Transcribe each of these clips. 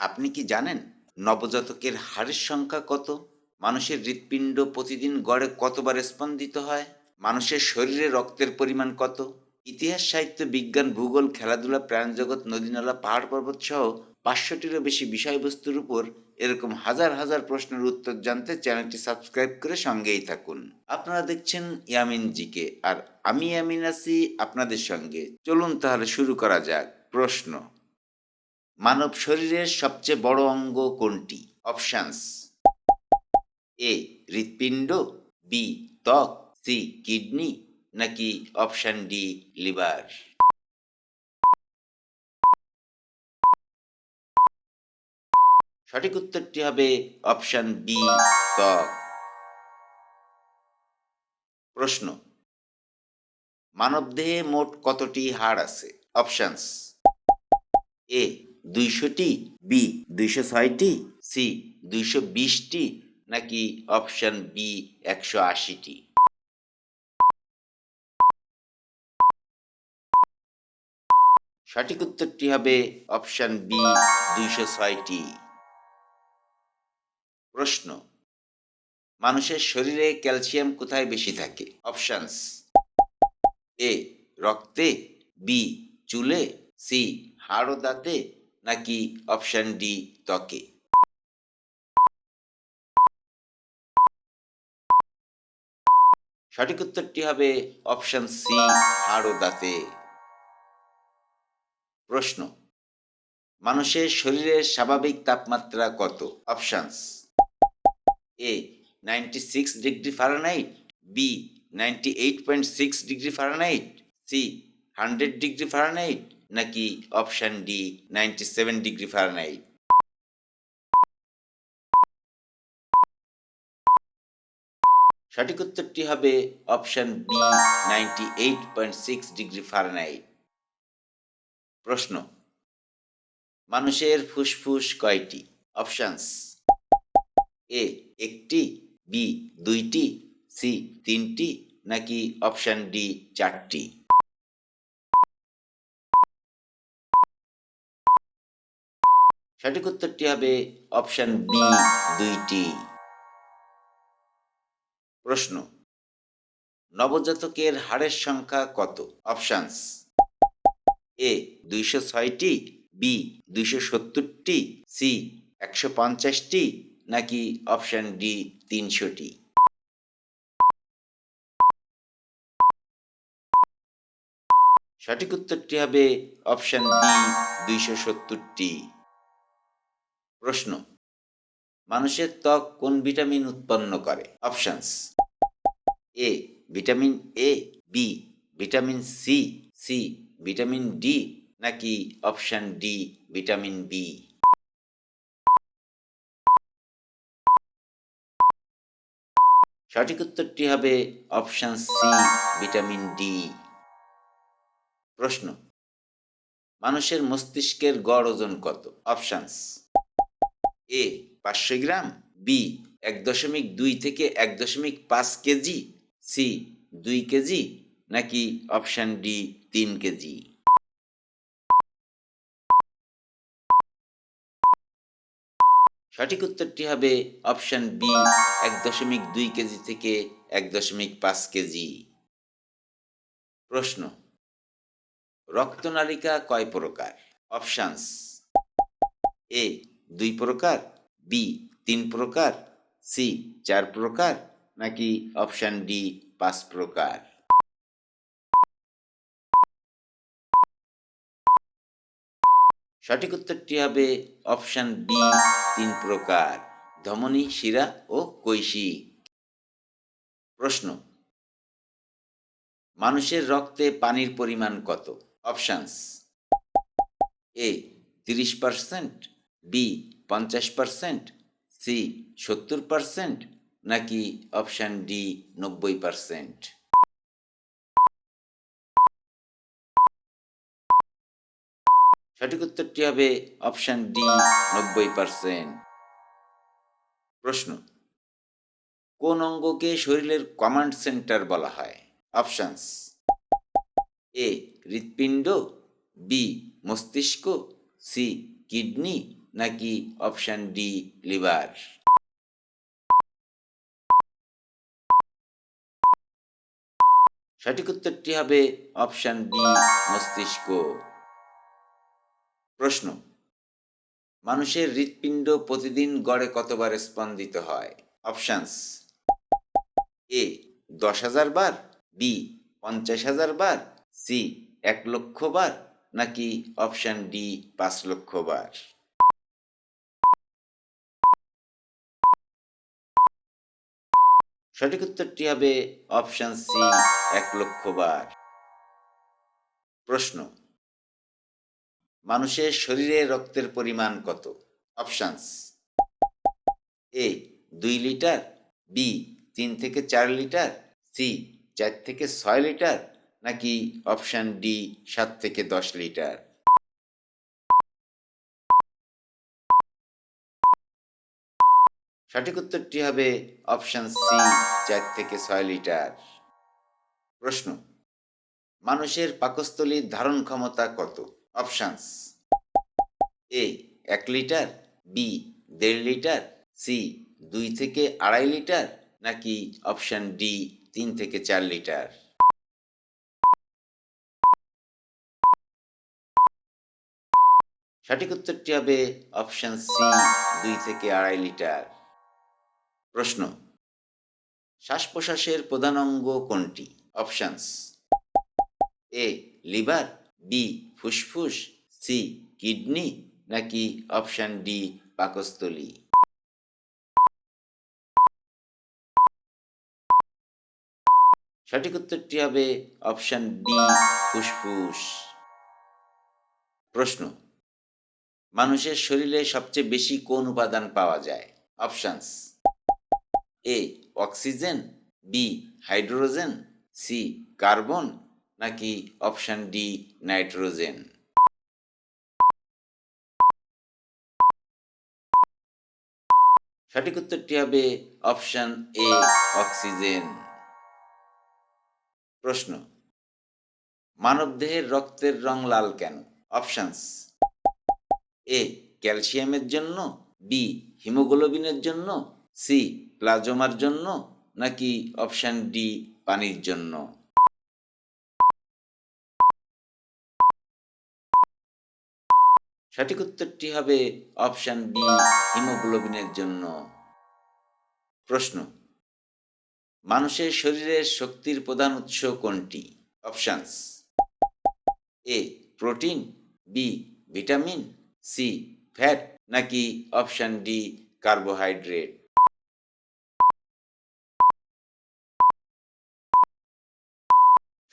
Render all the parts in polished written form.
আপনি কি জানেন নবজাতকের হাড়ের সংখ্যা কত? মানুষের হৃৎপিণ্ড প্রতিদিন গড়ে কতবার স্পন্দিত হয়? মানুষের শরীরে রক্তের পরিমাণ কত? ইতিহাস, সাহিত্য, বিজ্ঞান, ভূগোল, খেলাধুলা, প্রাণজগৎ, নদীনালা, পাহাড় পর্বত সহ ৫০০টিরও বেশি বিষয়বস্তুর উপর এরকম হাজার হাজার প্রশ্নের উত্তর জানতে চ্যানেলটি সাবস্ক্রাইব করে সঙ্গেই থাকুন। আপনারা দেখছেন ইয়ামিন জিকে, আর আমি ইয়ামিন আছি আপনাদের সঙ্গে। চলুন তাহলে শুরু করা যাক। প্রশ্ন: মানব শরীরের সবচেয়ে বড় অঙ্গ কোনটি? অপশানস: এ হৃৎপিণ্ড, বি ত্বক, সি কিডনি, নাকি অপশান ডি লিভার? সঠিক উত্তরটি হবে অপশান বি ত্বক। প্রশ্ন: মানবদেহে মোট কতটি হাড় আছে? অপশানস: এ ২০০টি, বি ২০৬টি, সি ২২০টি, নাকি অপশান বি ১৮০টি? সঠিক উত্তরটি হবে অপশান বি ২০৬টি। প্রশ্ন: মানুষের শরীরে ক্যালসিয়াম কোথায় বেশি থাকে? অপশানস: এ রক্তে, বি চুলে, সি হাড় ও দাঁতে, নাকি অপশান ডি ত্বকে? সঠিক উত্তরটি হবে অপশান সি হাড় ও দাঁতে। প্রশ্ন: মানুষের শরীরের স্বাভাবিক তাপমাত্রা কত? Options: A 96 degree fahrenheit, B 98.6 degree fahrenheit, C 100 degree fahrenheit, নাকি অপশান ডি 97 ডিগ্রি ফারেনহাইট? সঠিক উত্তরটি হবে অপশান বি 98.6 ডিগ্রি ফারেনহাইট। প্রশ্ন: মানুষের ফুসফুস কয়টি? অপশানস: এ একটি, বি দুইটি, সি তিনটি, নাকি অপশান ডি চারটি? সঠিক উত্তরটি হবে অপশান বি দুইটি। প্রশ্ন: নবজাতকের হাড়ের সংখ্যা কত? অপশানস: এ ২০৬টি, বি ২৭০টি, সি ১৫০টি, নাকি অপশান ডি ৩০০টি? সঠিক উত্তরটি হবে অপশান বি ২৭০টি। প্রশ্ন: মানুষের ত্বক কোন ভিটামিন উৎপন্ন করে? Options: A vitamin A, B vitamin C, C vitamin D, নাকি অপশান ডি ভিটামিন বি? সঠিক উত্তরটি হবে অপশান সি ভিটামিন ডি। প্রশ্ন: মানুষের মস্তিষ্কের গড় ওজন কত? অপশানস: এ ৫০০ গ্রাম, বি ১.২ থেকে ১.৫ কেজি, সি ২ কেজি, নাকি অপশান ডি ৩ কেজি? সঠিক উত্তরটি হবে অপশান বি ১.২ কেজি থেকে ১.৫ কেজি। প্রশ্ন: রক্তনালিকা কয় প্রকার? অপশানস: এ ২ প্রকার, বি ৩ প্রকার, সি ৪ প্রকার, নাকি অপশান ডি ৫ প্রকার? সঠিক উত্তরটি হবে অপশান বি ৩ প্রকার: ধমনী, শিরা ও কৈশিক। প্রশ্ন: মানুষের রক্তে পানির পরিমাণ কত? অপশানস: এ ৩০%, বি ৫০%, সি ৭০%, নাকি অপশান ডি ৯০%? সঠিক উত্তরটি হবে অপশান ডি ৯০%। প্রশ্ন: কোন অঙ্গকে শরীরের কমান্ড সেন্টার বলা হয়? অপশানস: এ হৃৎপিণ্ড, বি মস্তিষ্ক, সি কিডনি, নাকি অপশান ডি লিভার? সঠিক উত্তরটি হবে অপশান বি মস্তিষ্ক। প্রশ্ন, মানুষের হৃৎপিণ্ড প্রতিদিন গড়ে কতবার স্পন্দিত হয়? অপশানস: এ 10,000 বার, বি 50,000 বার, সি 1,00,000 বার, নাকি অপশান ডি 5,00,000 বার? সঠিক উত্তরটি হবে অপশান সি 1,00,000 বার। প্রশ্ন, মানুষের শরীরে রক্তের পরিমাণ কত? অপশানস: এ 2 লিটার, বি 3 থেকে 4 লিটার, সি 4 থেকে 6 লিটার, নাকি অপশান ডি 7 থেকে 10 লিটার? সঠিক উত্তরটি হবে অপশান সি 4 থেকে 6 লিটার। প্রশ্ন, মানুষের পাকস্থলীর ধারণ ক্ষমতা কত? অপশানস: এ 1 লিটার, বি 1.5 লিটার, সি 2 থেকে 2.5 লিটার, নাকি অপশান ডি 3 থেকে 4 লিটার? সঠিক উত্তরটি হবে অপশান সি 2 থেকে 2.5 লিটার। প্রশ্ন, শ্বাস প্রশ্বাসের প্রধান অঙ্গ কোনটি? অপশানস: এ লিভার, বি ফুসফুস, সি কিডনি, নাকি অপশান ডি পাকস্থলী? সঠিক উত্তরটি হবে অপশান বি ফুসফুস। প্রশ্ন, মানুষের শরীরে সবচেয়ে বেশি কোন উপাদান পাওয়া যায়? Options: A oxygen, B hydrogen, C carbon, নাকি অপশান ডি নাইট্রোজেন? সঠিক উত্তরটি হবে অপশান এ অক্সিজেন। প্রশ্ন, মানবদেহের রক্তের রং লাল কেন? অপশানস: এ ক্যালসিয়ামের জন্য, বি হিমোগ্লোবিনের জন্য, সি প্লাজমার জন্য, নাকি অপশান ডি পানির জন্য? সঠিক উত্তরটি হবে অপশান বি হিমোগ্লোবিনের জন্য। প্রশ্ন, মানুষের শরীরের শক্তির প্রধান উৎস কোনটি? Options: A protein, B vitamin, C fat, নাকি অপশান ডি কার্বোহাইড্রেট?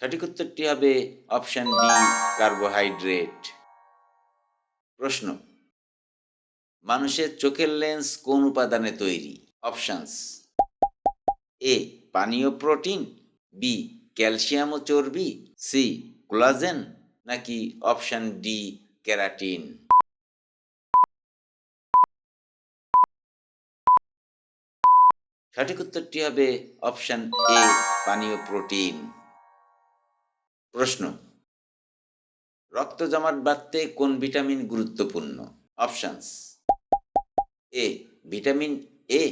সঠিক উত্তরটি হবে অপশান ডি কার্বোহাইড্রেট। প্রশ্ন, মানুষের চোখের লেন্স কোন উপাদানে তৈরি? অপশানস: এ পানীয় প্রোটিন, বি ক্যালসিয়াম ও চর্বি, সি কোলাজেন, নাকি অপশান ডি ক্যারাটিন? সঠিক উত্তরটি হবে অপশান এ পানীয় প্রোটিন। প্রশ্ন, রক্ত জমাট বাঁধতে কোন ভিটামিন গুরুত্বপূর্ণ? Options: A vitamin A,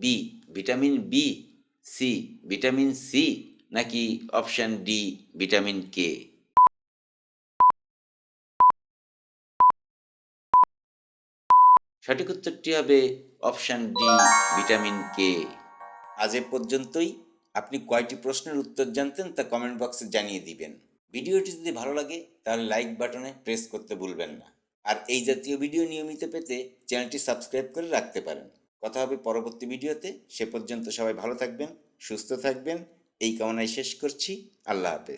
B vitamin B, C vitamin C, নাকি অপশান ডি ভিটামিন কে? সঠিক উত্তরটি হবে অপশান ডি ভিটামিন কে। আজ এ পর্যন্তই। আপনি কয়টি প্রশ্নের উত্তর জানতেন তা কমেন্ট বক্সে জানিয়ে দিবেন। ভিডিওটি যদি ভালো লাগে তাহলে লাইক বাটনে প্রেস করতে ভুলবেন না। আর এই জাতীয় ভিডিও নিয়মিত পেতে চ্যানেলটি সাবস্ক্রাইব করে রাখতে পারেন। কথা হবে পরবর্তী ভিডিওতে। সে পর্যন্ত সবাই ভালো থাকবেন, সুস্থ থাকবেন, এই কামনায় শেষ করছি। আল্লাহ হাফেজ।